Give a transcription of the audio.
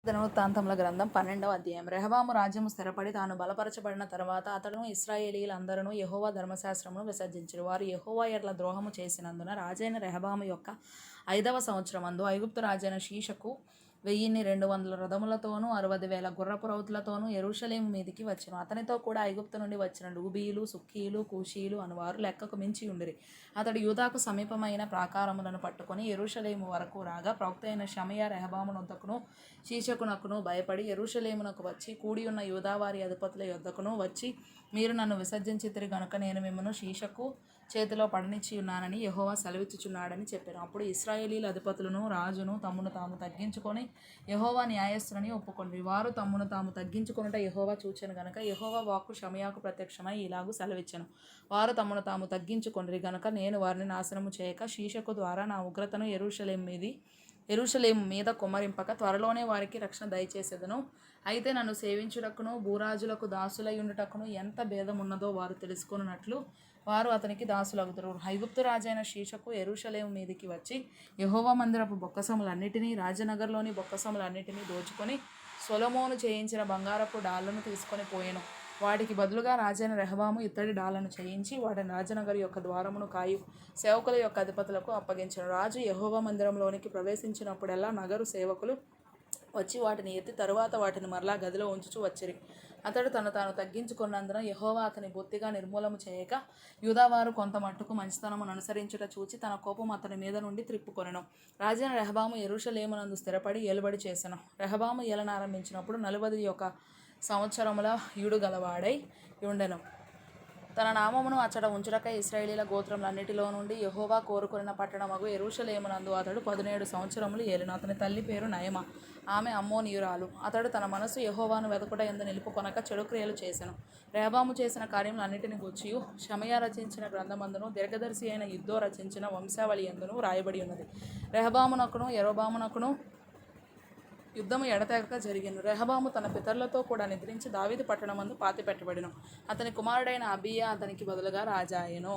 దినవృత్తాంతముల గ్రంథం 12వ అధ్యాయం. రెహబాము రాజ్యము స్థిరపడి తాను బలపరచబడిన తర్వాత అతడును ఇశ్రాయేలీయులందరూ యెహోవా ధర్మశాస్త్రమును విసర్జించిరి. వారు యెహోవా ఎడల ద్రోహము చేసినందున రాజైన రెహబాము యొక్క 5వ సంవత్సరమందు ఐగుప్తు రాజైన షీషకు 1200 రథములతోనూ 60,000 గుర్రపు రౌతులతోనూ యెరూషలేము మీదికి వచ్చెను. అతనితో కూడా ఐగుప్తు నుండి వచ్చిన లూబీయులు, సుక్కీయులు, కూషీయులు అనువారు లెక్కకు మించి ఉండిరి. అతడు యూదాకు సమీపమైన ప్రాకారములను పట్టుకొని యెరూషలేము వరకు రాగా ప్రవక్త అయిన షమయ రెహబామునొద్దకును షీషకునకును భయపడి యెరూషలేమునకు వచ్చి కూడియున్న యూదావారి అధిపతుల యొద్దకును వచ్చి, మీరు నన్ను విసర్జించితిరి గనుక నేను మిమ్మును షీషకు చేతిలో పడనిచ్చి ఉన్నానని యెహోవా సెలవిచ్చుచున్నాడని చెప్పాను. అప్పుడు ఇశ్రాయేలీల అధిపతులను రాజును తమ్మును తాము తగ్గించుకొని యెహోవా న్యాయస్థులని ఒప్పుకొనిరి. వారు తమ్మును తాము తగ్గించుకొనుట యెహోవా చూచెను గనుక యెహోవా వాక్కు షమయాకు ప్రత్యక్షమై ఇలాగు సెలవిచ్చెను. వారు తమ్మును తాము తగ్గించుకొనిరి గనుక నేను వారిని నాశనము చేయక షీషకు ద్వారా నా ఉగ్రతను యెరూషలేము మీద కుమ్మరింపక త్వరలోనే వారికి రక్షణ దయచేసేదను. అయితే నన్ను సేవించుటకును భూరాజులకు దాసులయుండుటకును ఎంత భేదమున్నదో వారు తెలుసుకొనున్నట్లు వారు అతనికి దాసులగుదురు. ఐగుప్తు రాజైన షీషకు యెరూషలేము మీదికి వచ్చి యెహోవా మందిరపు బొక్కసములన్నిటినీ రాజనగర్లోని బొక్కసములన్నిటినీ దోచుకొని సొలొమోను చేయించిన బంగారపు డాళ్లను తీసుకొని పోయెను. వాటికి బదులుగా రాజైన రెహబాము ఇత్తడి డాళ్లను చేయించి వాటిని రాజనగరు యొక్క ద్వారమును కాయు సేవకుల యొక్క అధిపతులకు అప్పగించెను. రాజు యెహోవా మందిరంలోనికి ప్రవేశించినప్పుడెల్లా నగరు సేవకులు వచ్చి వాటిని ఎత్తి తరువాత వాటిని మరలా గదిలో ఉంచుచూ వచ్చిరి. అతడు తాను తగ్గించుకున్నందున యెహోవా అతని బొత్తిగా నిర్మూలము చేయక యూదావారు కొంత మట్టుకు మంచితనమును అనుసరించుట చూచి తన కోపం అతని మీద నుండి త్రిప్పుకొనెను. రాజైన రెహబాము యెరూషలేమునందు స్థిరపడి ఏలుబడి చేసెను. రెహబాము ఏలనారంభించినప్పుడు 41 సంవత్సరముల యుడు గలవాడై ఉండెను. తన నామమును అచ్చట ఉంచుటకై ఇశ్రాయేలీల గోత్రములన్నిటిలో నుండి యెహోవా కోరుకొనిన పట్టణమగు యెరూషలేమునందు అతడు 17 సంవత్సరములు ఏలెను. అతని తల్లి పేరు నయమ, ఆమె అమ్మోనీయురాలు. అతడు తన మనసు యెహోవాను వెదకుట యందు నిలుపుకొనక చెడు క్రియలు చేసెను. రెహబాము చేసిన కార్యములన్నిటిని గూర్చియు షమయ రచించిన గ్రంథమందును దీర్ఘదర్శి అయిన ఇద్దో రచించిన వంశావళి యందును వ్రాయబడి ఉన్నది. రెహబామునకును యరొబామునకును యుద్ధము ఎడతెగక జరిగెను. రెహబాము తన పితరులతో కూడా నిద్రించి దావీదు పట్టణమందు పాతిపెట్టబడెను. అతని కుమారుడైన అబీయా అతనికి బదులుగా రాజాయెను.